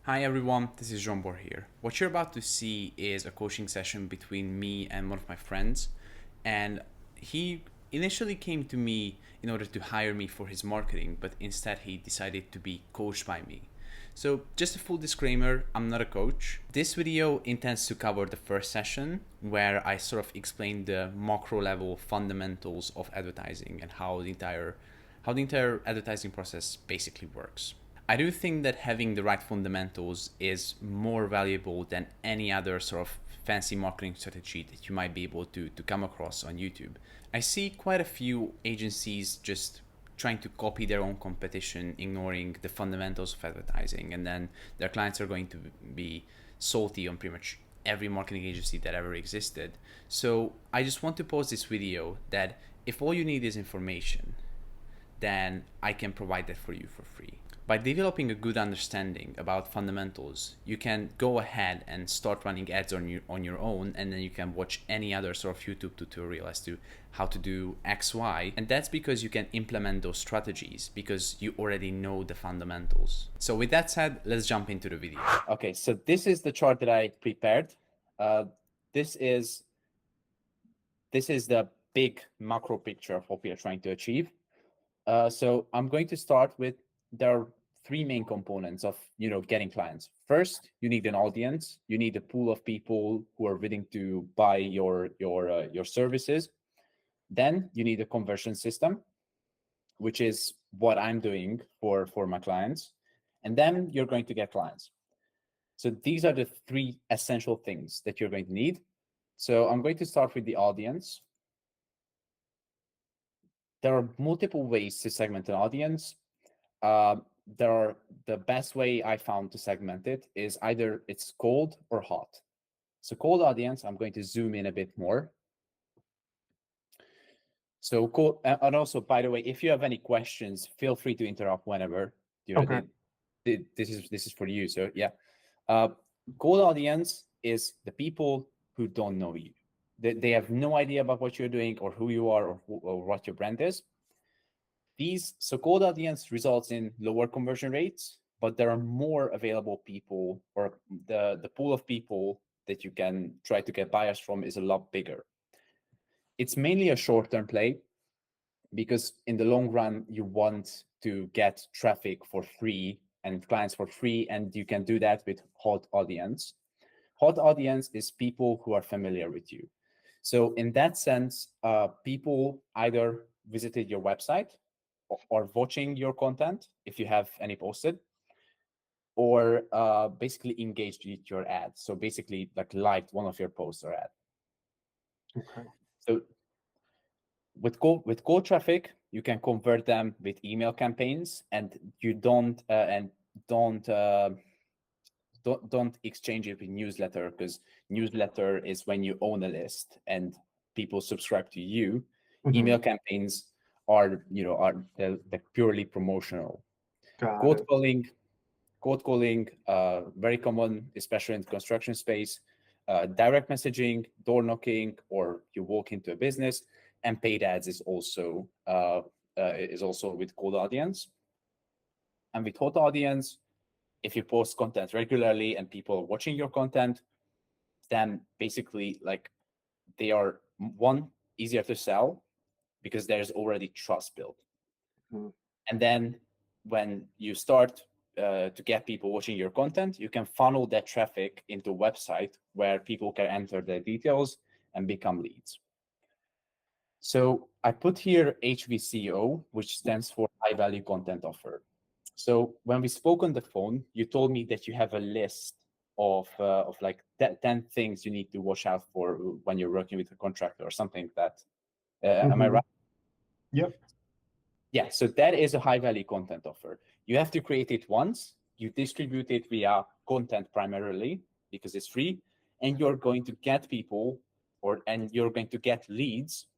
Hi everyone, this is Jean Bor here. What you're about to see is a coaching session between me and one of my friends, and he initially came to me in order to hire me for his marketing, but instead he decided to be coached by me. So, just a full disclaimer, I'm not a coach. This video intends to cover the first session where I sort of explain the macro level fundamentals of advertising and how the entire advertising process basically works. I do think that having the right fundamentals is more valuable than any other sort of fancy marketing strategy that you might be able to come across on YouTube. I see quite a few agencies just trying to copy their own competition, ignoring the fundamentals of advertising, and then their clients are going to be salty on pretty much every marketing agency that ever existed. So I just want to pose this video that if all you need is information, then I can provide that for you for free. By developing a good understanding about fundamentals, you can go ahead and start running ads on your own, and then you can watch any other sort of YouTube tutorial as to how to do X, Y. And that's because you can implement those strategies because you already know the fundamentals. So with that said, let's jump into the video. Okay, so this is the chart that I prepared. This is the big macro picture of what we are trying to achieve. So I'm going to start with there are three main components of getting clients. First, you need an audience. You need a pool of people who are willing to buy your services. Then you need a conversion system, which is what I'm doing for my clients. And then you're going to get clients. So these are the three essential things that you're going to need. So I'm going to start with the audience. There are multiple ways to segment an audience. The best way I found to segment it is either it's cold or hot. So cold audience, I'm going to zoom in a bit more. So cold, and also, by the way, if you have any questions, feel free to interrupt whenever. Okay. This is for you. So yeah, cold audience is the people who don't know you. They have no idea about what you're doing or who you are or what your brand is. So cold audience results in lower conversion rates, but there are more available people, or the pool of people that you can try to get buyers from is a lot bigger. It's mainly a short-term play because in the long run, you want to get traffic for free and clients for free, and you can do that with hot audience. Hot audience is people who are familiar with you. So in that sense, people either visited your website or watching your content if you have any posted, or basically engaged with your ad. So basically like liked one of your posts or ad. Okay. So with cold traffic, you can convert them with email campaigns, and you don't exchange it with newsletter, because newsletter is when you own a list and people subscribe to you. Mhm. Email campaigns are they're purely promotional. Got Cold it. calling, very common, especially in the construction space. Direct messaging, door knocking, or you walk into a business, and paid ads is also with cold audience. And with hot audience, if you post content regularly and people are watching your content, then basically like they are one, easier to sell because there's already trust built. Mhm. And then when you start to get people watching your content, you can funnel that traffic into a website where people can enter their details and become leads. So I put here HVCO, which stands for high value content offer. So when we spoke on the phone, you told me that you have a list of like 10 things you need to watch out for when you're working with a contractor or something like that. Am I Mhm. right? Yep. Yeah, so that is a high value content offer. You have to create it once, you distribute it via content primarily because it's free, and you're going to get people and you're going to get leads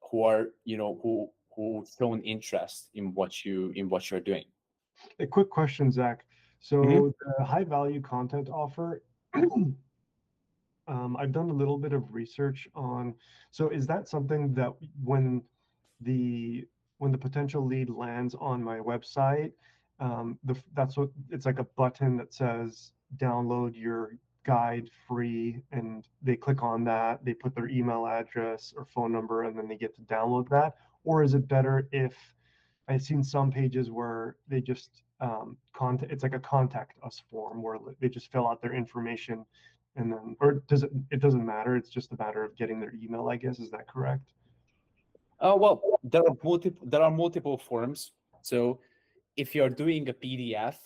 who are, who shown interest in what you're doing. A quick question, Zach. Mhm. So the high value content offer, I've done a little bit of research on. So is that something that when the when the potential lead lands on my website, that's what it's like, a button that says download your guide free, and they click on that, they put their email address or phone number, and then they get to download that? Or is it better if I've seen some pages where they just contact, it's like a contact us form where they just fill out their information, and then, or does it doesn't matter, it's just a matter of getting their email, I guess, is that correct? Well, there are multiple forms. So if you're doing a PDF,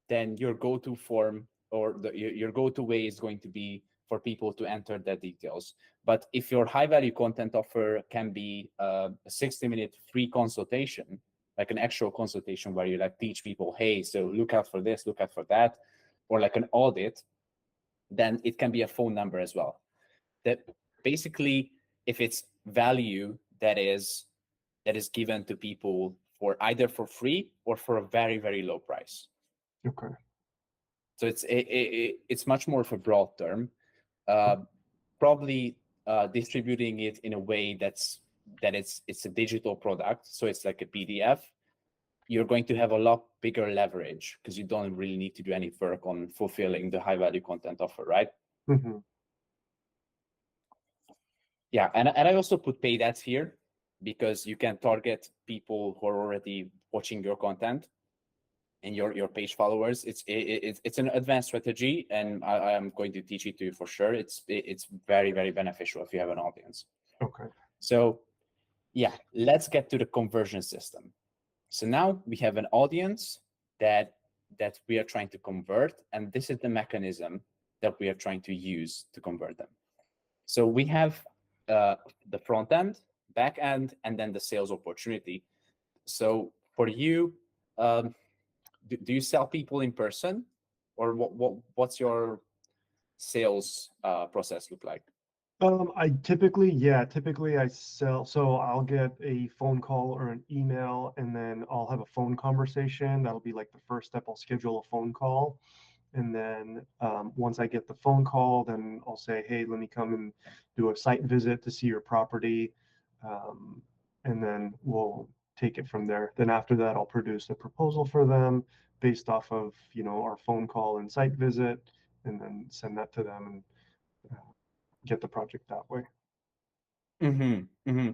then your go-to form or your go-to way is going to be for people to enter their details. But if your high-value content offer can be a 60-minute free consultation, like an actual consultation where you like teach people, hey, so look out for this, look out for that, or like an audit, then it can be a phone number as well. That basically, if it's value that is given to people for either for free or for a very, very low price. Okay. So it's much more of a broad term. Probably distributing it in a way it's a digital product, so it's like a PDF. You're going to have a lot bigger leverage because you don't really need to do any work on fulfilling the high value content offer, right? Mm-hmm. Yeah, and I also put paid ads here because you can target people who are already watching your content and your page followers. It's an advanced strategy, and I am going to teach it to you for sure. It's very, very beneficial if you have an audience. Okay. So yeah, let's get to the conversion system. So now we have an audience that we are trying to convert, and this is the mechanism that we are trying to use to convert them. So we have the front end, back end, and then the sales opportunity. So for you, do you sell people in person, or what's your sales process look like? Typically I sell, so I'll get a phone call or an email, and then I'll have a phone conversation. That'll be like the first step. I'll schedule a phone call. And then once I get the phone call, then I'll say, hey, let me come and do a site visit to see your property. And then we'll take it from there. Then after that, I'll produce a proposal for them based off of, our phone call and site visit, and then send that to them and get the project that way. Mm-hmm. Mm-hmm.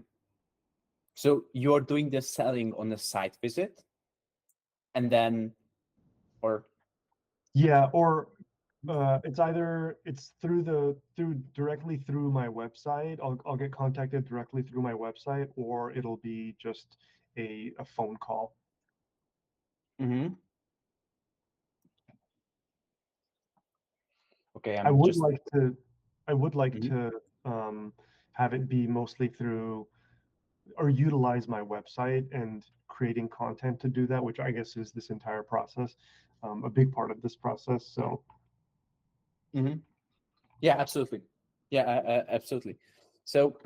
So you're doing the selling on the site visit, and then, or Yeah, or it's directly through my website. I'll get contacted directly through my website, or it'll be just a phone call. mm-hmm. Okay, I I'm would just like to I would like Mhm. to have it be mostly through, or utilize my website and creating content to do that, which I guess is this entire process, a big part of this process. So Mm-hmm. Yeah, absolutely. Yeah, absolutely. So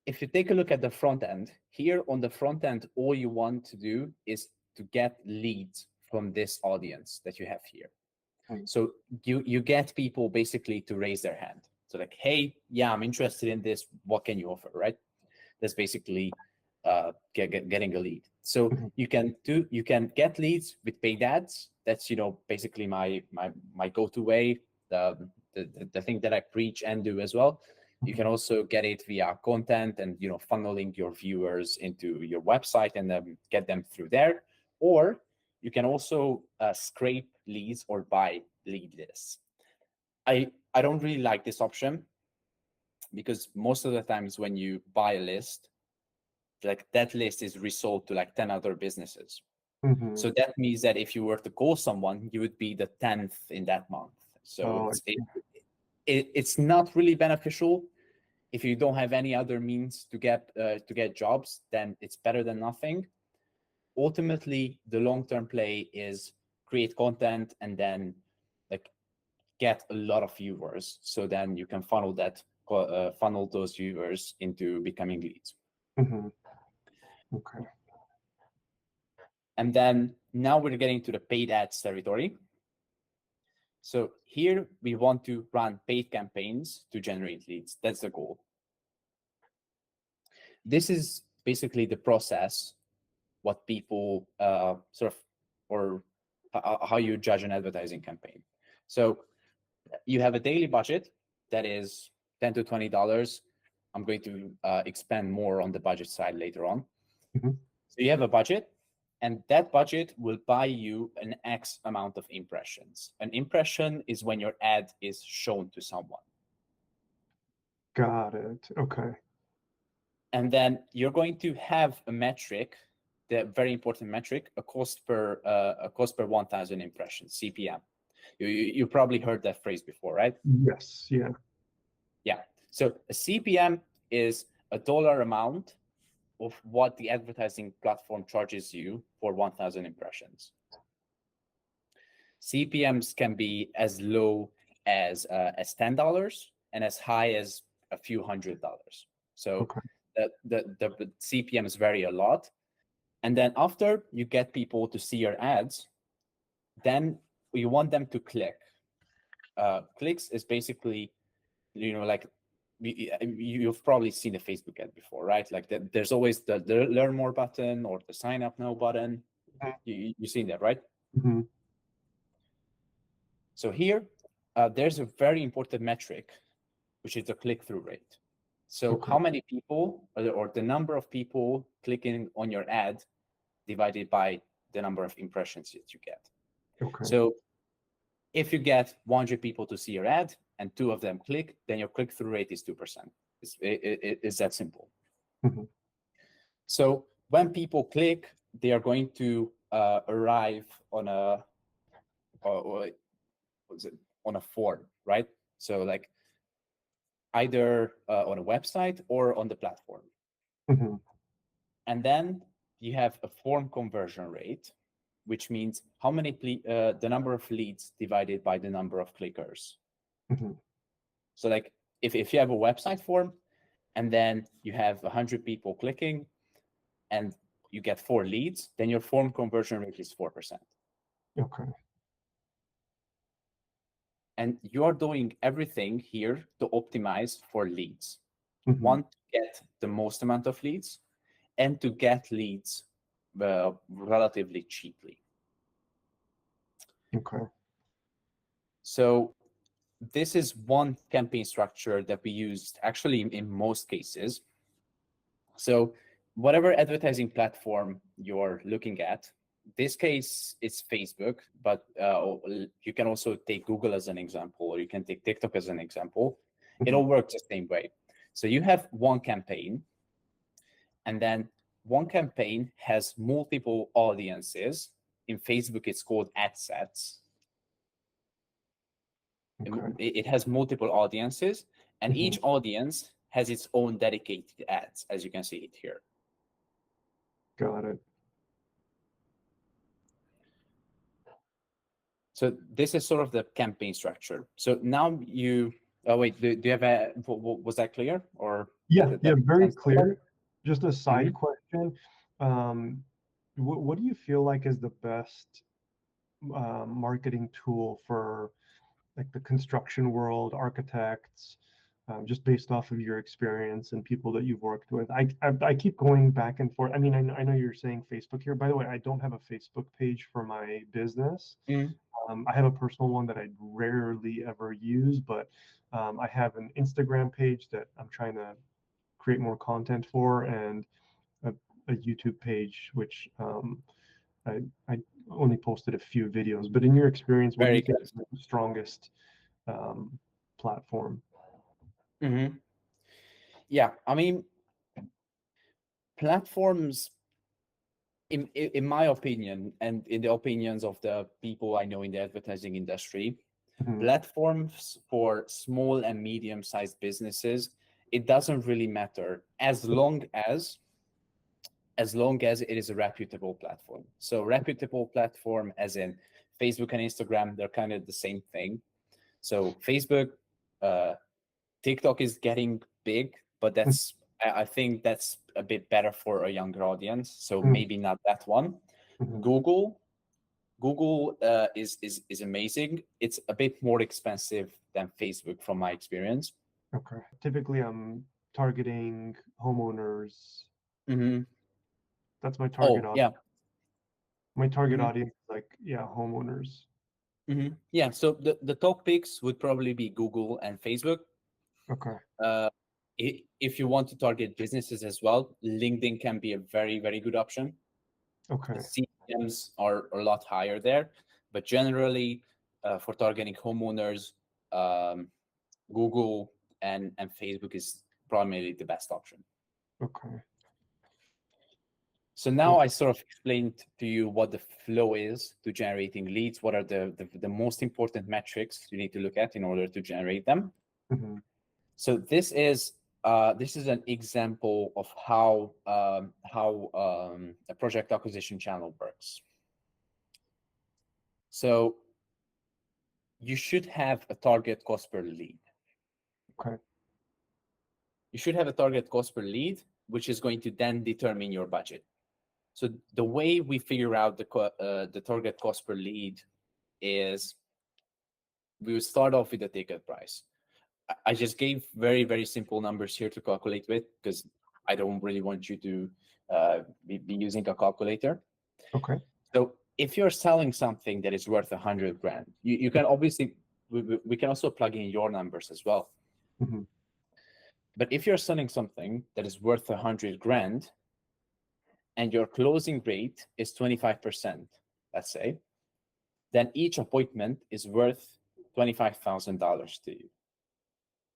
if you take a look at the front end, here on the front end, all you want to do is to get leads from this audience that you have here. Mm. So you get people basically to raise their hand. So like, hey, yeah, I'm interested in this. What can you offer, right? That's basically getting a lead. So Mhm. you can get leads with paid ads. That's basically my go-to way. The thing that I preach and do as well. You can also get it via content and funneling your viewers into your website and then get them through there. Or you can also scrape leads or buy lead lists. I don't really like this option because most of the times when you buy a list, like that list is resold to like 10 other businesses. Mhm. So that means that if you were to call someone, you would be the 10th in that month. So Oh, it's not really beneficial. If you don't have any other means to get jobs, then it's better than nothing. Ultimately, the long-term play is create content and then like get a lot of viewers. So then you can funnel those viewers into becoming leads. mhm. Okay. And then now we're getting to the paid ads territory. So here we want to run paid campaigns to generate leads. That's the goal. This is basically the process, what people sort of or how you judge an advertising campaign. So you have a daily budget that is $10 to $20. I'm going to expand more on the budget side later on. Mhm. So you have a budget, and that budget will buy you an X amount of impressions. An impression is when your ad is shown to someone. Got it. Okay. And then you're going to have a metric, the very important metric, a cost per 1,000 impressions, CPM. You probably heard that phrase before, right? Yes. Yeah. Yeah. So a CPM is a dollar amount of what the advertising platform charges you for 1,000 impressions. CPMs can be as low as $10 and as high as a few $100. So Okay. the CPMs vary a lot. And then after you get people to see your ads, then you want them to click. Clicks is basically, like you've probably seen a Facebook ad before, right? Like there's always the learn more button or the sign up now button. Mhm. You've seen that, right? Hmm. So here, there's a very important metric, which is the click-through rate. So Okay. how many people or the number of people clicking on your ad divided by the number of impressions that you get. Okay. So if you get 100 people to see your ad and 2 of them click, then your click-through rate is 2%. It's that simple. Mhm. So when people click, they are going to arrive on a form, right? So like either on a website or on the platform. Mhm. And then you have a form conversion rate, which means how many the number of leads divided by the number of clickers. Mhm. So like if you have a website form and then you have 100 people clicking and you get 4 leads, then your form conversion rate is 4%. Okay. And you're doing everything here to optimize for leads. Mhm. One, to get the most amount of leads, and to get leads relatively cheaply. Okay. So this is one campaign structure that we used actually in most cases. So whatever advertising platform you're looking at, this case it's Facebook, but you can also take Google as an example, or you can take TikTok as an example. It all works the same way. So you have one campaign, and then one campaign has multiple audiences. In Facebook, it's called ad sets. Okay. It has multiple audiences, and Mhm. each audience has its own dedicated ads, as you can see it here. Got it. So this is sort of the campaign structure. So now wait, do you have was that clear? Or Yeah. that Yeah. Very sense? clear. Just a side Mhm. question. What do you feel like is the best marketing tool for like the construction world, architects, just based off of your experience and people that you've worked with? I keep going back and forth. I mean, I know you're saying Facebook here. By the way, I don't have a Facebook page for my business. Mhm. I have a personal one that I rarely ever use, but I have an Instagram page that I'm trying to create more content for, and a YouTube page, which I only posted a few videos. But in your experience, what do Very you think good. is the strongest platform? Mhm. Yeah, I mean, platforms, in my opinion, and in the opinions of the people I know in the advertising industry, Mhm. platforms for small and medium-sized businesses, it doesn't really matter as long as it is a reputable platform. So reputable platform as in Facebook and Instagram, they're kind of the same thing. So Facebook, TikTok is getting big, but I think that's a bit better for a younger audience. So Mhm. maybe not that one. Mhm. Google is amazing. It's a bit more expensive than Facebook from my experience. Okay. Typically, I'm targeting homeowners. Mm-hmm. That's my Oh, target yeah. audience. My target Mhm. audience is like, yeah, homeowners. Yeah, so the top picks would probably be Google and Facebook. Okay. Uh, if you want to target businesses as well, LinkedIn can be a very, very good option. Okay. The CPMs are a lot higher there, but generally for targeting homeowners, Google and Facebook is primarily the best option. Okay. So now Cool. I sort of explained to you what the flow is to generating leads. What are the most important metrics you need to look at in order to generate them? Mhm. So this is an example of how a project acquisition channel works. So you should have a target cost per lead. Okay. You should have a target cost per lead, which is going to then determine your budget. So the way we figure out the target cost per lead is we will start off with the ticket price. I just gave very, very simple numbers here to calculate with because I don't really want you to be using a calculator. Okay. So if you're selling something that is worth 100 grand, you can obviously, we can also plug in your numbers as well. Mhm. But if you're selling something that is worth 100 grand and your closing rate is 25%, let's say, then each appointment is worth $25,000 to you.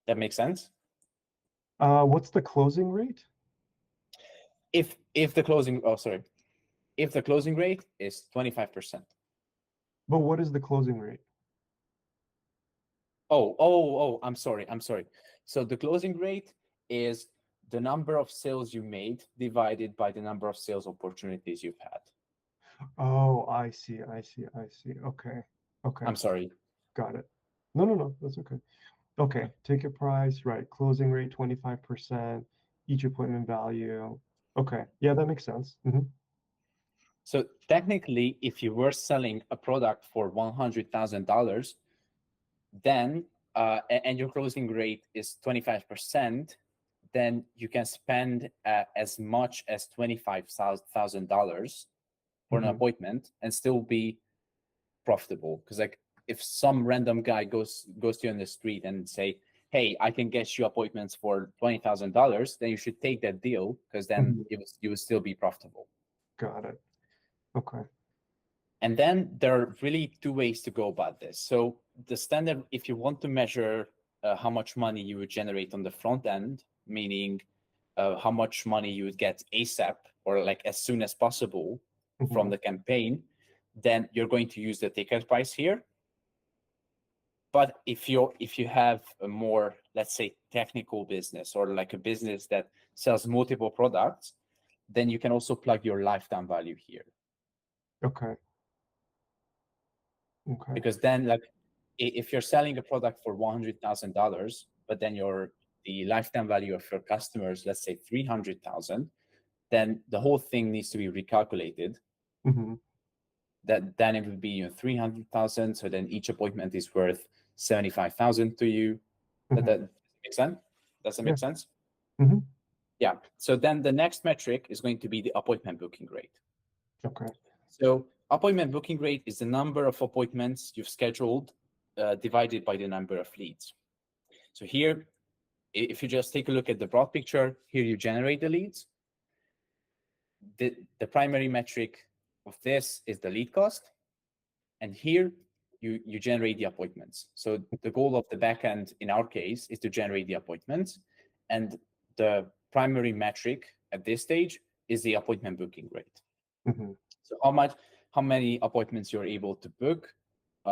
That makes sense? What's the closing rate? If the closing rate is 25%. But what is the closing rate? I'm sorry. So the closing rate is the number of sales you made divided by the number of sales opportunities you've had. Oh, I see. Okay. Okay. I'm sorry. Got it. No, that's okay. Okay. Ticket price, right. Closing rate 25%, each appointment value. Okay. Yeah, that makes sense. Mhm. So technically, if you were selling a product for $100,000, then and your closing rate is 25%, then you can spend as much as $25,000 for an Mhm. appointment and still be profitable. Because like if some random guy goes to you on the street and say, "Hey, I can get you appointments for $20,000," then you should take that deal because then Mhm. you will still be profitable. Got it. Okay. And then there are really two ways to go about this. So the standard, if you want to measure how much money you would generate on the front end, meaning how much money you would get ASAP or like as soon as possible from Mhm. the campaign, then you're going to use the ticket price here. But if you have a more, let's say, technical business or like a business that sells multiple products, then you can also plug your lifetime value here. Okay. Okay. Because then like if you're selling a product for $100,000, but then the lifetime value of your customers, let's say 300,000, then the whole thing needs to be recalculated. Mhm. That then it would be 300,000. So then each appointment is worth 75,000 to you. Mhm. That makes sense? Does that Yeah. make sense? Mhm. Yeah. So then the next metric is going to be the appointment booking rate. Okay. So appointment booking rate is the number of appointments you've scheduled divided by the number of leads. So here, if you just take a look at the broad picture, here you generate the leads. The primary metric of this is the lead cost. And here you generate the appointments. So the goal of the backend in our case is to generate the appointments. And the primary metric at this stage is the appointment booking rate. Mhm. So how many appointments you're able to book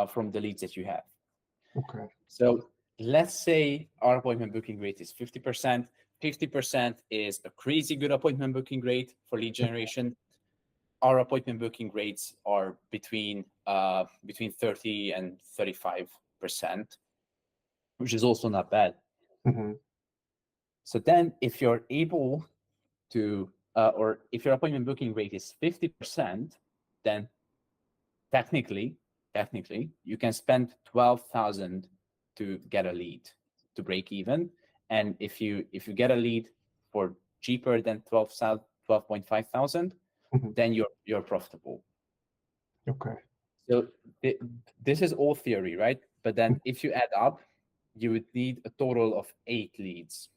from the leads that you have. Okay. So let's say our appointment booking rate is 50%. 50% is a crazy good appointment booking rate for lead generation. Our appointment booking rates are between 30 and 35%, which is also not bad. Mhm. So then if you're able to, or if your appointment booking rate is 50%, then technically, you can spend 12,000 to get a lead to break even. And if you get a lead for cheaper than 12,500, Mhm. then you're profitable. Okay. So this is all theory, right? But then if you add up, you would need a total of 8 leads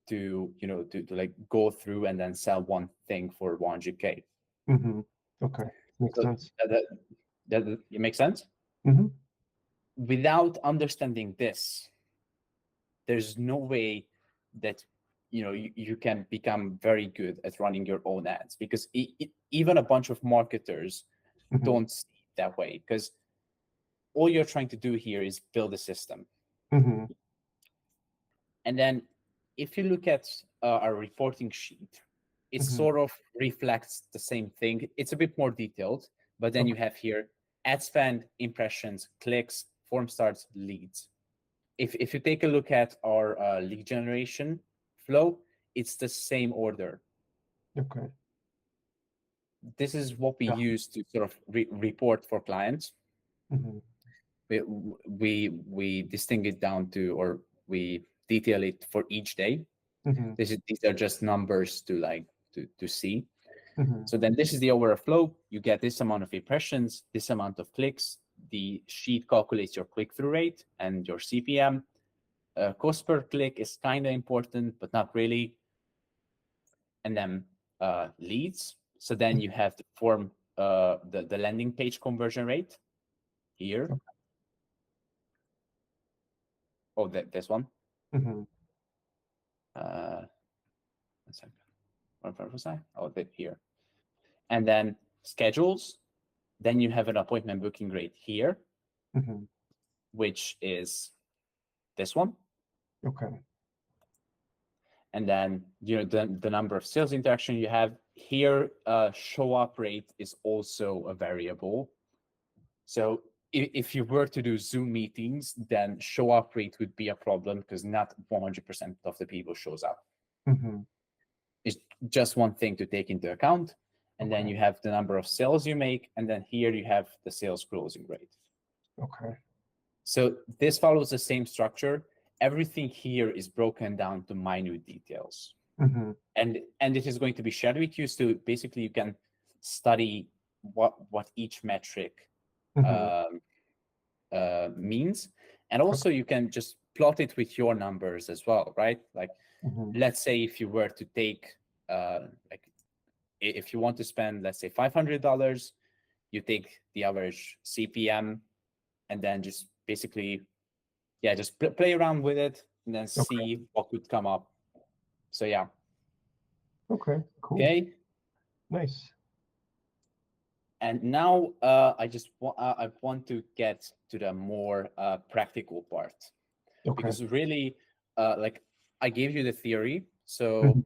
to, to like go through and then sell one thing for 100K. Mm-hmm. Okay. Makes So sense. that it makes sense? Mm-hmm. Without understanding this, there's no way that you can become very good at running your own ads, because even a bunch of marketers Mm-hmm. don't see it that way, because all you're trying to do here is build a system. Mm-hmm. And then if you look at our reporting sheet, it Mhm. sort of reflects the same thing. It's a bit more detailed, but then you have here ad spend, impressions, clicks, form starts, leads. If you take a look at our lead generation flow, it's the same order. Okay. This is what we Yeah. use to sort of report for clients. Mm-hmm. We distinguish it down to, or we detail it for each day. Mm-hmm. These are just numbers to see. Mm-hmm. So then this is the overall flow. You get this amount of impressions, this amount of clicks. The sheet calculates your click-through rate and your CPM. Cost per click is kind of important, but not really. And then leads. So then you have the form, the landing page conversion rate here. Oh, this one. Mm-hmm. One second. Where was I? Oh, here. And then schedules. Then you have an appointment booking rate here, Mm-hmm. which is this one. Okay. And then the number of sales interaction you have here. Show up rate is also a variable. So if you were to do Zoom meetings, then show up rate would be a problem, because not 100% of the people shows up. Mm-hmm. It's just one thing to take into account. And then Okay. you have the number of sales you make, and then here you have the sales closing rate. Okay. So this follows the same structure. Everything here is broken down to minute details. Mm-hmm. And it is going to be shared with you, so basically you can study what each metric Mm-hmm. means. And also you can just plot it with your numbers as well, right? Like, Mm-hmm. let's say if you were to take like, if you want to spend, let's say $500, you take the average CPM, and then just basically, just play around with it, and then see what could come up. So yeah. Okay. Cool. Okay. Nice. And now I want to get to the more practical part, Okay. because really, like, I gave you the theory, so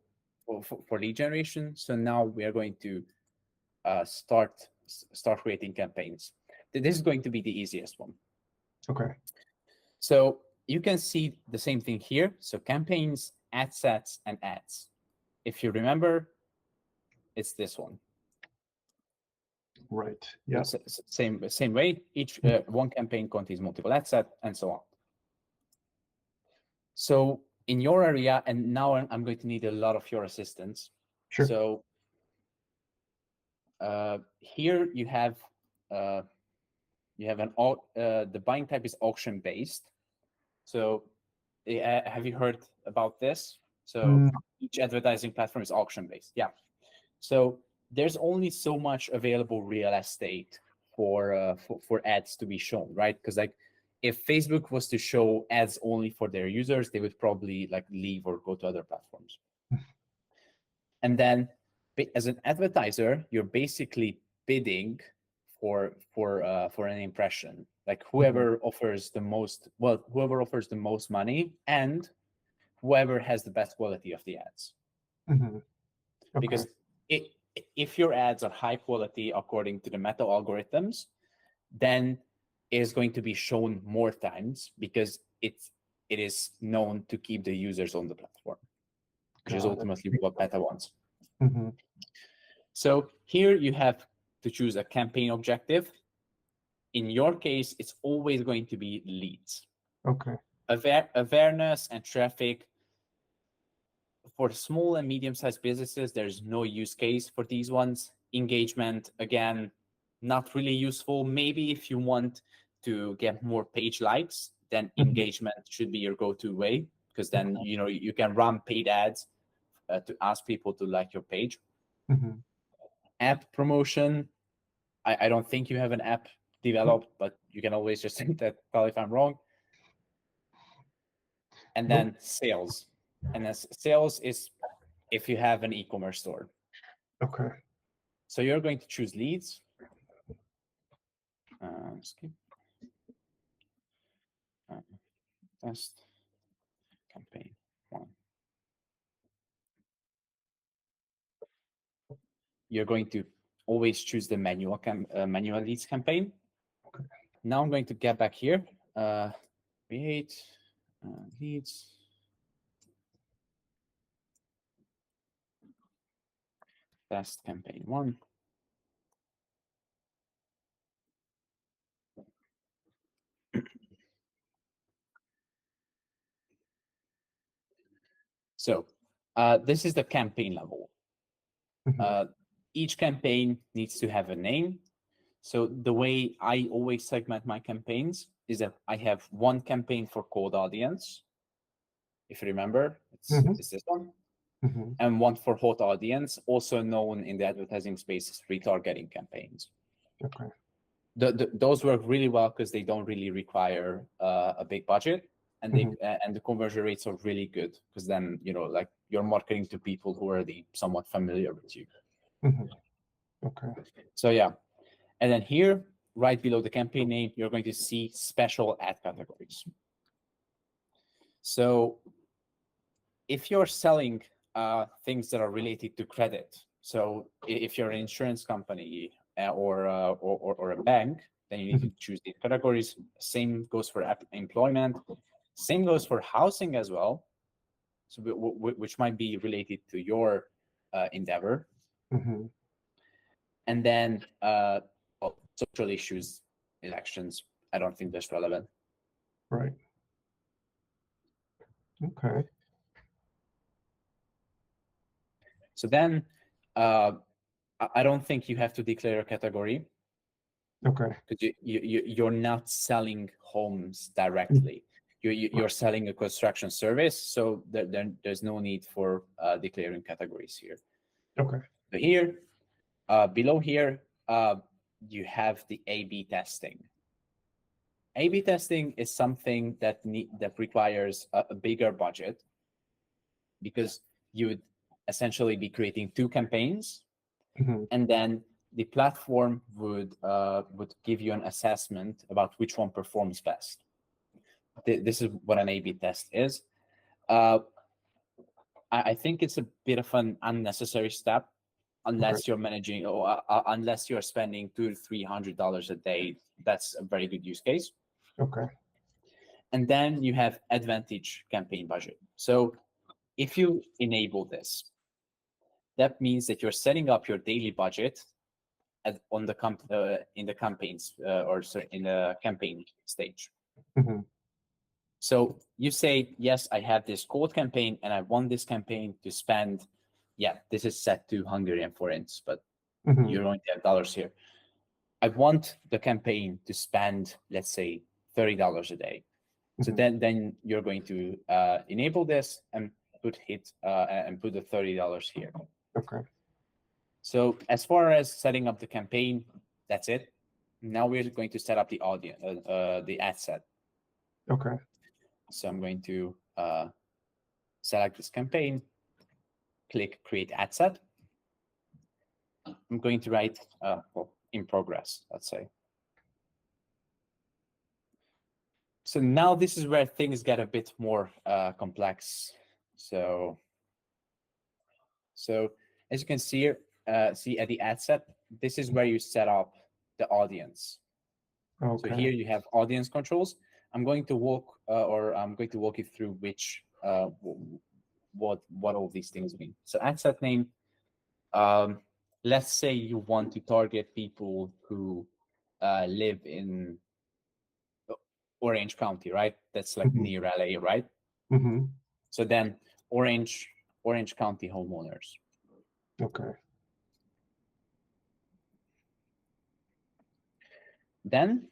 for lead generation. So now we are going to start creating campaigns. This is going to be the easiest one. Okay. So you can see the same thing here. So campaigns, ad sets, and ads. If you remember, it's this one. Right. Yeah. Same way. Each one campaign contains multiple ad set, and so on. So in your area, and now I'm going to need a lot of your assistance. Sure. So here you have the buying type is auction based. So have you heard about this? So each advertising platform is auction based. Yeah. So there's only so much available real estate for ads to be shown, right? Because like, if Facebook was to show ads only for their users, they would probably like leave or go to other platforms. And then as an advertiser, you're basically bidding for an impression. Like whoever offers the most money, and whoever has the best quality of the ads. Mm-hmm. Okay. Because if your ads are high quality according to the meta algorithms, then it is going to be shown more times, because it is known to keep the users on the platform, which is ultimately what Meta wants. Mm-hmm. So here you have to choose a campaign objective. In your case, it's always going to be leads. Okay. Awareness and traffic. For small and medium-sized businesses, there's no use case for these ones. Engagement, again, not really useful. Maybe if you want to get more page likes, then Mhm. engagement should be your go-to way, because then you can run paid ads to ask people to like your page. Mhm. App promotion, I don't think you have an app developed, but you can always just think that, tell if I'm wrong. And then sales. And then sales is if you have an e-commerce store. Okay. So you're going to choose leads. Skip. Test campaign 1. You're going to always choose the manual leads campaign. Okay. Now I'm going to get back here. Create leads. Test campaign 1. So this is the campaign level. Mhm. Each campaign needs to have a name. So the way I always segment my campaigns is that I have one campaign for cold audience. If you remember, it's this one. Mhm. And one for hot audience, also known in the advertising space as retargeting campaigns. Okay. Those work really well because they don't really require a big budget, and they and the conversion rates are really good because then like you're marketing to people who are already somewhat familiar with you. Mhm. Okay. So yeah, and then here, right below the campaign name, you're going to see special ad categories. So if you're selling things that are related to credit, so if you're an insurance company or a bank, then you need to choose the categories. Same goes for employment. Same goes for housing as well, so which might be related to your endeavor. Mhm. And then social issues, elections. I don't think that's relevant. Right. Okay. So then I don't think you have to declare a category Okay. because you're not selling homes directly. You're selling a construction service, so there's no need for declaring categories here. Okay. So here, below here, you have the A/B testing. A/B testing is something that requires a bigger budget because you would essentially be creating 2 campaigns, Mhm. and then the platform would give you an assessment about which one performs best. This is what an A/B test is. I think it's a bit of an unnecessary step unless you're managing or unless you're spending $200-300 a day. That's a very good use case. Okay. And then you have advantage campaign budget. So if you enable this, that means that you're setting up your daily budget in the campaigns or sorry, in the campaign stage. Mhm. So you say, yes, I have this cold campaign and I want this campaign to spend, this is set to Hungarian forints, but Mhm. you're going to have dollars here. I want the campaign to spend, let's say, $30 a day. So Mhm. then you're going to enable this and put the $30 here. Okay. So as far as setting up the campaign, that's it. Now we're going to set up the audience, the ad set. Okay. So I'm going to select this campaign, click create ad set. I'm going to write in progress, let's say. So now this is where things get a bit more complex. So as you can see here, see at the ad set, this is where you set up the audience. Okay. So here you have audience controls. I'm going to walk you through which what all these things mean. So ad set name. Let's say you want to target people who live in Orange County, right? That's like near LA, right? Mm-hmm. So then Orange County homeowners. Okay. Then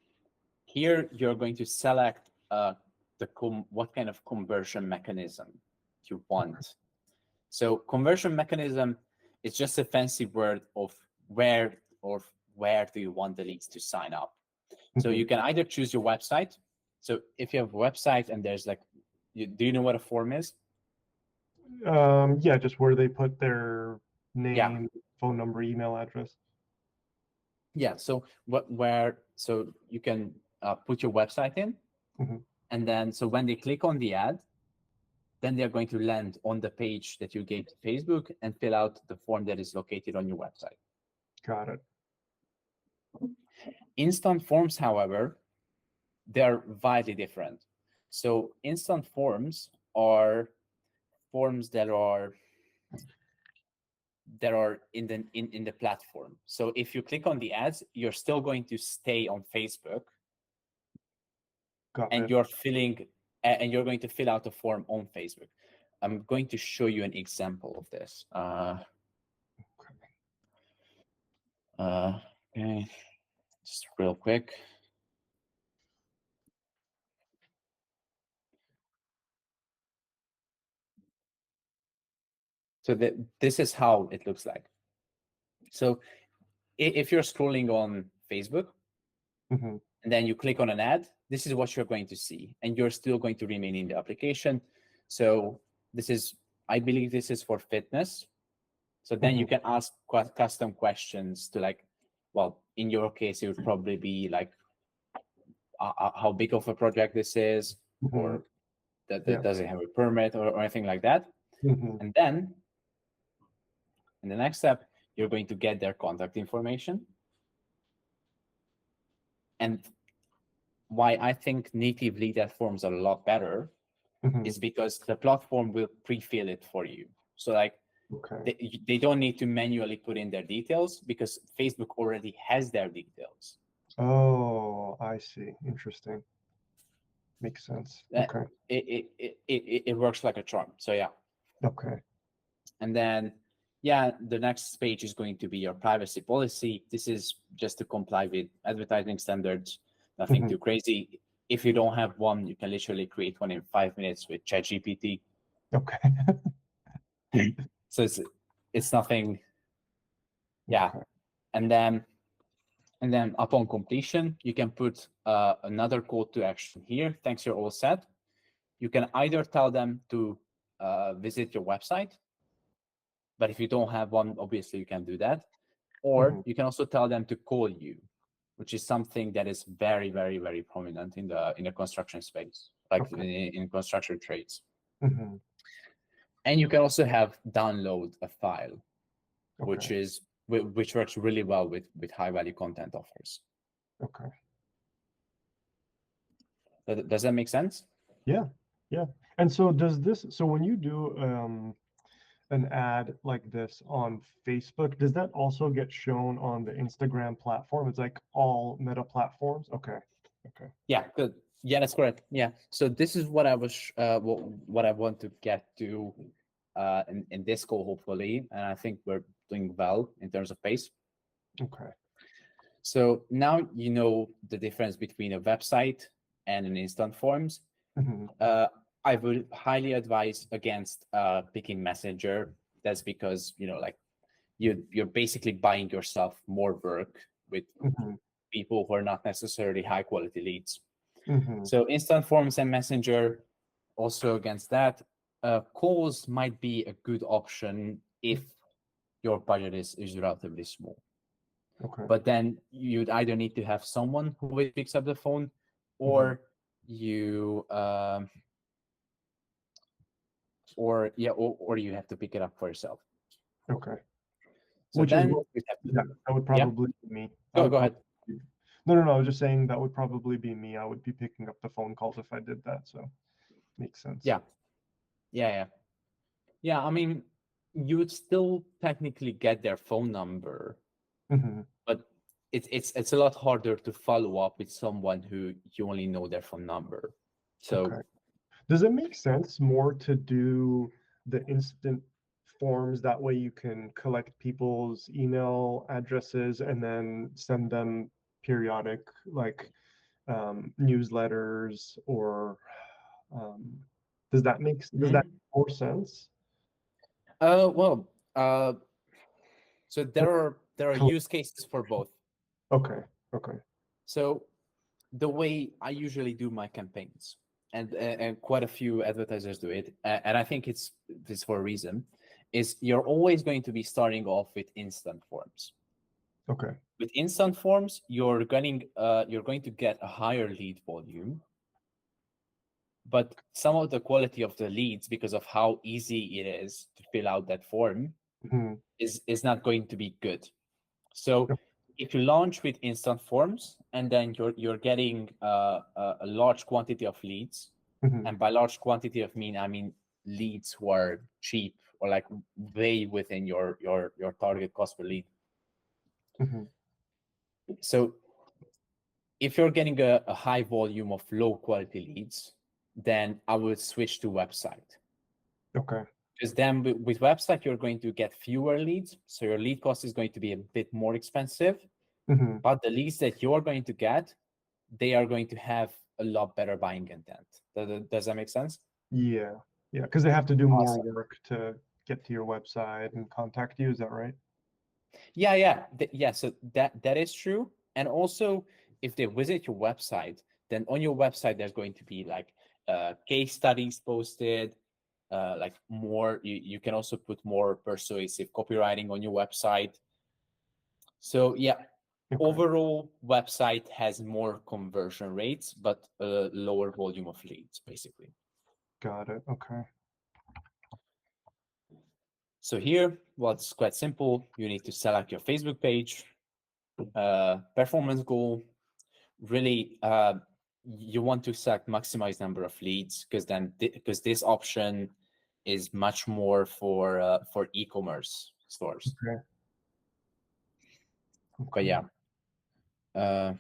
here you're going to select what kind of conversion mechanism you want. So conversion mechanism is just a fancy word of where do you want the leads to sign up. So you can either choose your website. So if you have a website and there's like, do you know what a form is? Yeah, just where they put their name, Yeah. phone number, email address. Yeah. So so you can put your website in, and then so when they click on the ad, then they're going to land on the page that you gave to Facebook and fill out the form that is located on your website. Got it. Instant forms, however, they're widely different. So instant forms are forms that are in the platform. So if you click on the ads, you're still going to stay on Facebook, and you're going to fill out a form on Facebook. I'm going to show you an example of this. Okay, just real quick. So this is how it looks like. So if you're scrolling on Facebook, and then you click on an ad, this is what you're going to see, and you're still going to remain in the application. So I believe this is for fitness. So then you can ask custom questions to, like, well, in your case, it would probably be like, how big of a project this is, or does it have a permit or anything like that. And then in the next step, you're going to get their contact information. And why I think native lead ad forms are a lot better is because the platform will pre-fill it for you. So like they don't need to manually put in their details because Facebook already has their details. Oh, I see. Interesting. Makes sense. Okay. It works like a charm. So yeah. Okay. And then, yeah, the next page is going to be your privacy policy. This is just to comply with advertising standards, nothing too crazy. If you don't have one, you can literally create one in 5 minutes with ChatGPT. Okay. So it's nothing. Yeah. Okay. And then upon completion, you can put another call to action here. Thanks, you're all set. You can either tell them to visit your website, but if you don't have one, obviously you can do that. Or you can also tell them to call you, which is something that is very, very, very prominent in the construction space, like in construction trades. And you can also have download a file, which works really well with high value content offers. Okay. Does that make sense? Yeah. Yeah. And so so when you do an ad like this on Facebook, does that also get shown on the Instagram platform? It's like all Meta platforms. Okay. Yeah, good. Yeah, that's correct. Yeah. So this is what I was what I want to get to in this call, hopefully, and I think we're doing well in terms of pace. Okay. So now you know the difference between a website and an instant forms. I would highly advise against picking Messenger. That's because, like you're basically buying yourself more work with people who are not necessarily high quality leads. So instant forms and Messenger. Also against that, calls might be a good option if your budget is relatively small. Okay. But then you'd either need to have someone who picks up the phone, or you or you have to pick it up for yourself. Okay. So then that would probably be me. Go ahead. No, I was just saying that would probably be me. I would be picking up the phone calls if I did that. So makes sense. Yeah. I mean, you would still technically get their phone number, but it's a lot harder to follow up with someone who you only know their phone number. So does it make sense more to do the instant forms? That way you can collect people's email addresses and then send them periodic like newsletters or does that make more sense? Well, so there are Cool. use cases for both. Okay. Okay. So the way I usually do my campaigns, and quite a few advertisers do it, and I think it's for a reason, is you're always going to be starting off with instant forms. Okay. With instant forms, you're going to get a higher lead volume, but some of the quality of the leads, because of how easy it is to fill out that form, Mhm. is not going to be good. So Yep. if you launch with instant forms and then you're getting a large quantity of leads, Mhm. and by large quantity of I mean leads who are cheap or like way within your target cost per lead. Mhm. So if you're getting a high volume of low quality leads, then I would switch to website. Okay. Because then with website, you're going to get fewer leads. So your lead cost is going to be a bit more expensive. Mhm. But the leads that you're going to get, they are going to have a lot better buying intent. Does that make sense? Yeah. Yeah. Because they have to do more Awesome. work to get to your website and contact you. Is that right? Yeah. So that is true. And also, if they visit your website, then on your website there's going to be like case studies posted, like more. You can also put more persuasive copywriting on your website. So yeah, Okay. overall website has more conversion rates, but a lower volume of leads, basically. Got it. Okay. So here, well, it's quite simple. You need to select your Facebook page, performance goal. Really, you want to select maximize number of leads because this option is much more for e-commerce stores. Okay. But yeah,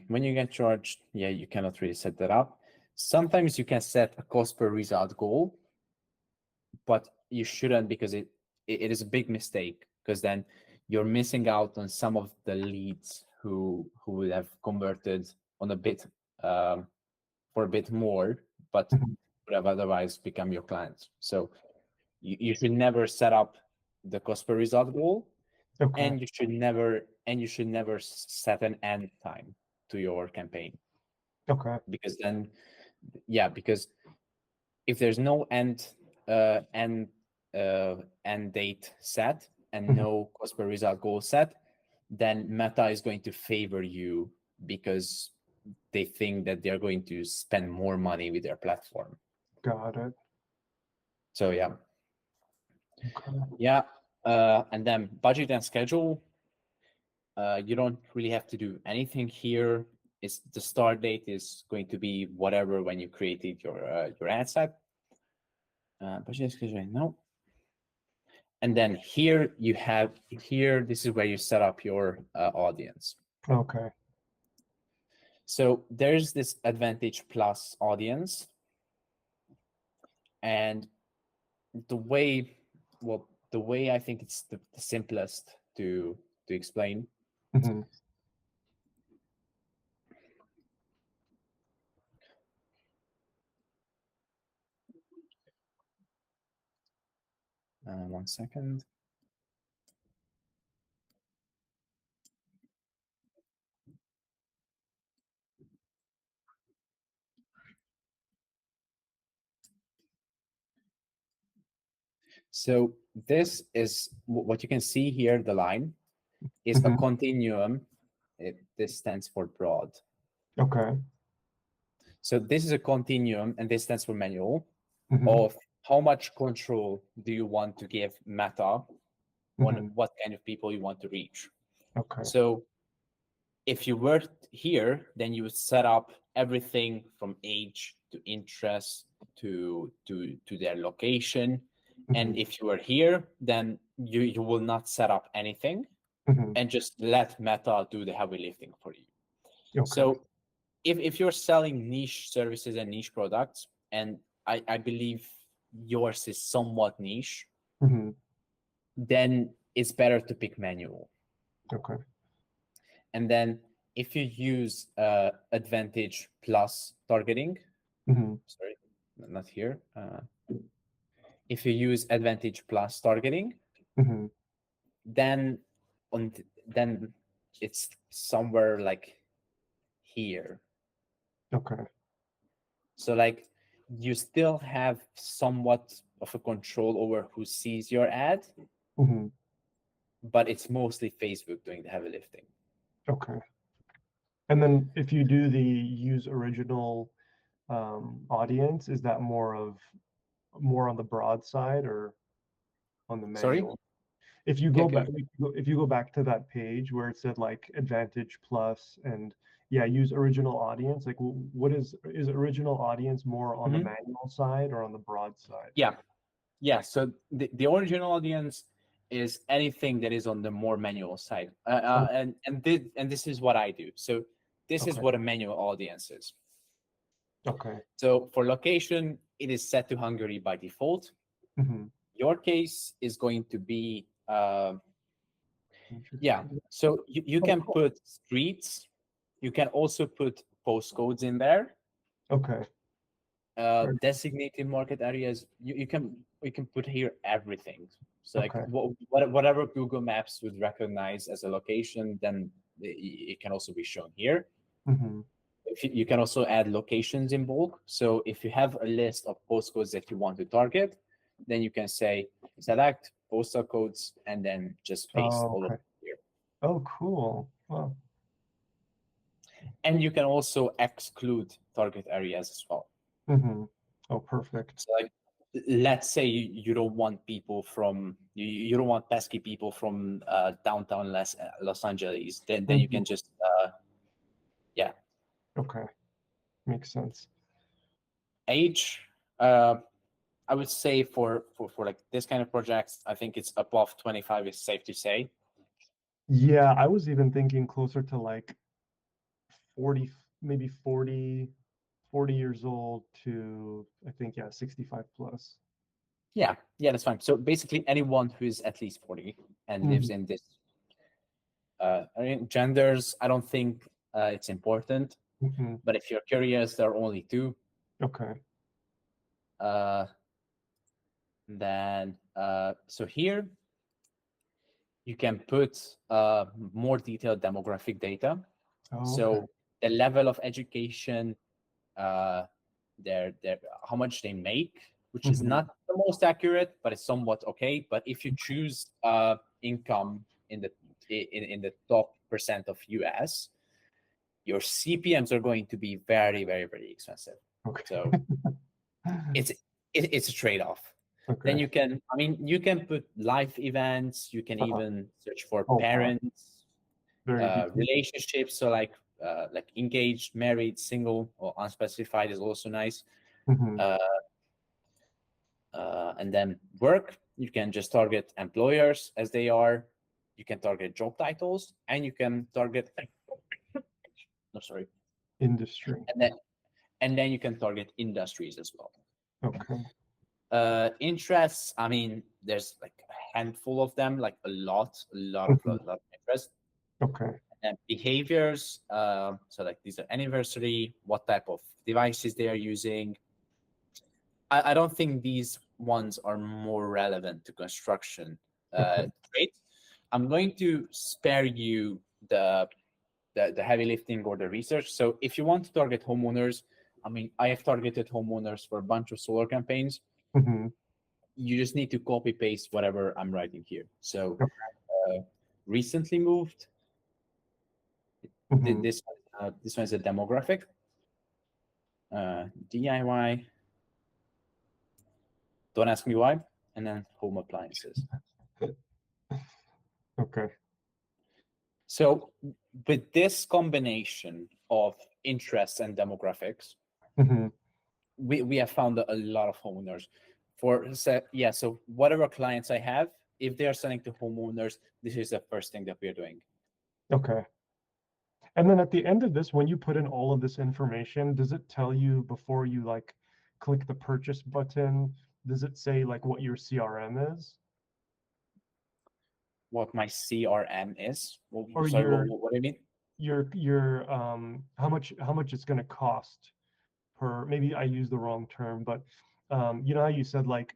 when you get charged, yeah, you cannot really set that up. Sometimes you can set a cost per result goal, but you shouldn't because it is a big mistake because then you're missing out on some of the leads who would have converted on a bit for a bit more, but Mhm. would have otherwise become your clients. So you should never set up the cost per result goal, Okay. and you should never set an end time to your campaign, Okay. because then because if there's no end date set and Mhm. no cost per result goal set, then Meta is going to favor you because they think that they're going to spend more money with their platform. Got it. So Okay. and then budget and schedule. You don't really have to do anything here. It's the start date is going to be whatever when you created your ad set. Budget and schedule, no. And then here you have this is where you set up your audience. Okay. So there's this Advantage Plus audience, and the way I think it's the simplest to explain. Mhm. One second. So this is what you can see here. The line is a Mhm. continuum. This stands for broad. Okay. So this is a continuum, and this stands for manual, Mhm. of how much control do you want to give Meta on Mhm. what kind of people you want to reach. Okay. So if you were here, then you would set up everything from age to interest to their location. And Mhm. if you are here, then you will not set up anything Mhm. and just let Meta do the heavy lifting for you. Okay. So if you're selling niche services and niche products, and I believe yours is somewhat niche, Mhm. then it's better to pick manual. Okay. And then if you use Advantage Plus targeting, Hmm. sorry, not here. If you use Advantage Plus targeting, Hmm. then then it's somewhere like here. Okay. So like you still have somewhat of a control over who sees your ad, Hmm. but it's mostly Facebook doing the heavy lifting. Okay. And then if you do the use original audience, is that more on the broad side or on the Sorry? manual? If you Okay, go okay. back, if you go back to that page where it said like Advantage Plus and yeah, use original audience, like what is original audience more on the Mhm. manual side or on the broad side? Yeah. So the original audience is anything that is on the more manual side. And this is what I do. So this is Okay. what a manual audience is. Okay. So for location, it is set to Hungary by default. Hmm. Your case is going to be yeah. Interesting. So you Oh, can cool. put streets. You can also put postcodes in there. Okay. Very- Designated market areas. You can put here everything. So like Okay. whatever Google Maps would recognize as a location, then it can also be shown here. Hmm. If you can also add locations in bulk. So if you have a list of postcodes that you want to target, then you can say select postal codes and then just paste Oh, all of okay. it here. Oh, cool. Well, And you can also exclude target areas as well. hmm. Oh, perfect. So like let's say you don't want people from you don't want pesky people from downtown Los Angeles, then you can just yeah. Okay. Makes sense. Age, I would say for like this kind of projects, I think it's above 25 is safe to say. Yeah, I was even thinking closer to like 40, maybe 40 years old to, I think, yeah, 65 plus. Yeah, that's fine. So basically anyone who is at least 40 and lives Mhm. in this I mean, genders, I don't think it's important, Mhm. but if you're curious, there are only two. Okay. Uh, then so here you can put more detailed demographic data. Oh, So okay. the level of education, their how much they make, which is Mhm. not the most accurate, but it's somewhat okay. But if you choose income in the top percent of US, your CPMs are going to be very, very, very expensive. Okay. So it's a trade-off. Then Okay. you can, I mean, you can put live events. You can Uh-huh. even search for Oh, wow. parents, Very detailed. relationships. So like engaged, married, single, or unspecified is also nice. Mhm. And then work, you can just target employers as they are. You can target job titles, and you can target. No, sorry. Industry. And then you can target industries as well. Okay. Interests, I mean, there's like a handful of them, like a lot Mhm. of interest. Okay. And behaviors, so like these are anniversary, what type of devices they are using. I don't think these ones are more relevant to construction Okay. trades. I'm going to spare you the heavy lifting or the research. So if you want to target homeowners, I mean, I have targeted homeowners for a bunch of solar campaigns. Mhm. You just need to copy paste whatever I'm writing here. So recently moved. Mhm. This one is a demographic. DIY. Don't ask me why. And then home appliances. Okay. So with this combination of interests and demographics, Mhm. we have found a lot of homeowners. So whatever clients I have, if they are selling to homeowners, this is the first thing that we're doing. Okay. And then at the end of this, when you put in all of this information, does it tell you before you like click the purchase button, does it say like what your CRM is? What my CRM is? Or Sorry, your what do you mean? how much it's going to cost per, maybe I used the wrong term, but you know how you said like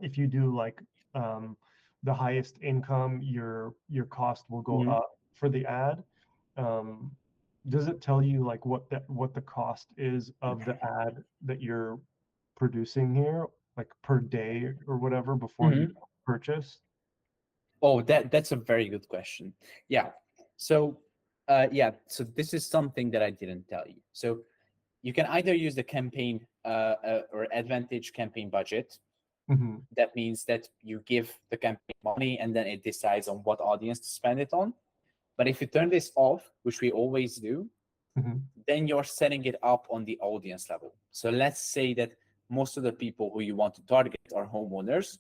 if you do like the highest income, your cost will go Mhm. up for the ad. Does it tell you like what the cost is of the ad that you're producing here, like per day or whatever before you Mhm. purchase? Oh, that's a very good question. Yeah. So, so this is something that I didn't tell you. So you can either use the campaign or Advantage campaign budget. Hmm. That means that you give the campaign money and then it decides on what audience to spend it on. But if you turn this off, which we always do, Hmm. then you're setting it up on the audience level. So let's say that most of the people who you want to target are homeowners.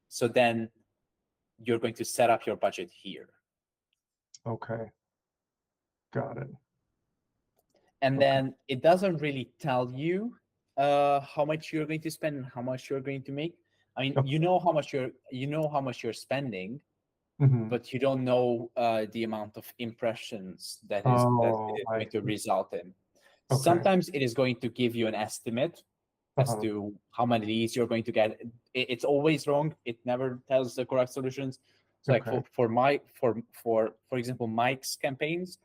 So then you're going to set up your budget here. Okay, got it. And Okay. then it doesn't really tell you how much you're going to spend and how much you're going to make. I mean, you know how much you're spending, Hmm. but you don't know the amount of impressions that Oh, it is I going to see. result in. Okay. Sometimes it is going to give you an estimate as Uh-huh. to how many leads you're going to get. It's always wrong. It never tells the correct solutions. So like Okay. for example, Mike's campaigns,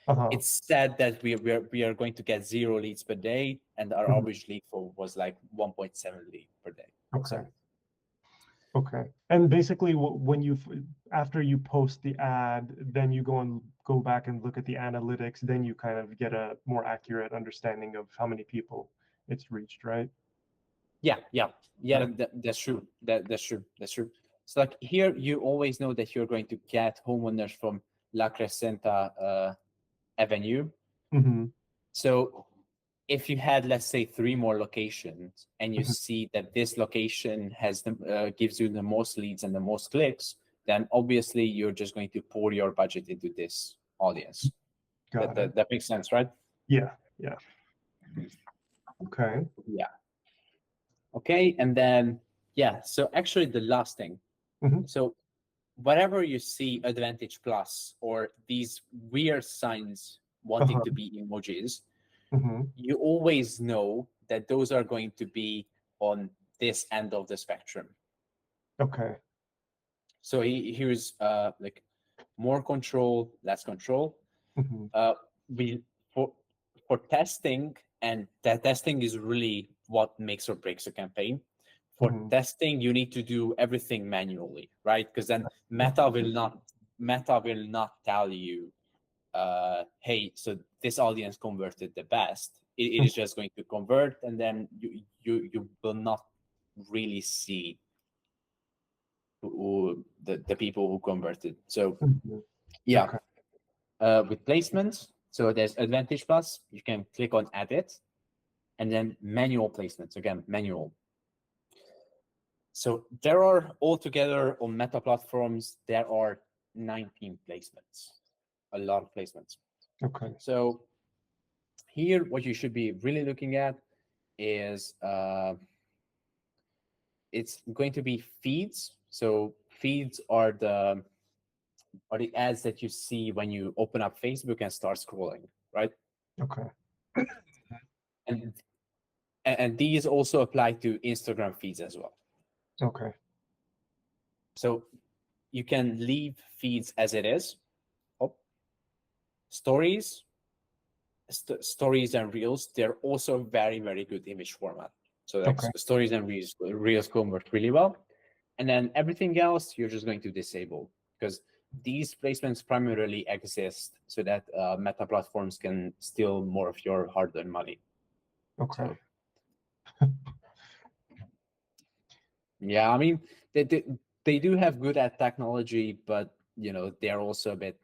Uh-huh. it's said that we are going to get 0 leads per day, and our Mhm. average lead flow was like 1.7 lead per day. Okay. So Okay. And basically, when after you post the ad, then you go back and look at the analytics, then you kind of get a more accurate understanding of how many people it's reached, right? yeah, Yeah. that's true. That's true. So like here, you always know that you're going to get homeowners from La Crescenta Avenue. Mm-hmm. So if you had, let's say, 3 more locations, and you Mhm. see that this location has gives you the most leads and the most clicks, then obviously you're just going to pour your budget into this audience. Got it. That makes sense, right? Yeah. Yeah. Okay. Yeah. Okay. And then, so actually the last thing. Mhm. So whatever you see Advantage Plus or these weird signs wanting Uh-huh. to be emojis, Mm-hmm. you always know that those are going to be on this end of the spectrum. Okay. So here's like more control, less control. Mm-hmm. We for testing, and that testing is really what makes or breaks a campaign. For Mm-hmm. testing, you need to do everything manually, right? Because then Meta will not tell you, hey, so this audience converted the best. It is just going to convert, and then you will not really see the people who converted. So Mm-hmm. yeah, Okay. with placements, so there's Advantage Plus. You can click on Edit, and then manual placements. Again, manual. So there are altogether on Meta platforms, there are 19 placements, a lot of placements. Okay. So here, what you should be really looking at is it's going to be feeds. So feeds are the ads that you see when you open up Facebook and start scrolling, right? Okay. And and these also apply to Instagram feeds as well. Okay. So you can leave feeds as it is. Oh, stories, stories and reels, they're also very, very good image format. So like Okay. stories and reels convert really well. And then everything else, you're just going to disable, because these placements primarily exist so that Meta platforms can steal more of your hard-earned money. Okay. So yeah, I mean, they do have good at technology, but they're also a bit.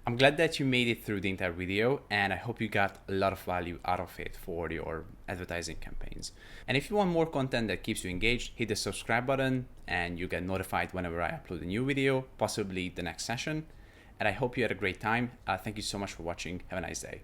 I'm glad that you made it through the entire video, and I hope you got a lot of value out of it for your advertising campaigns. And if you want more content that keeps you engaged, hit the subscribe button and you get notified whenever I upload a new video, possibly the next session. And I hope you had a great time. Thank you so much for watching. Have a nice day.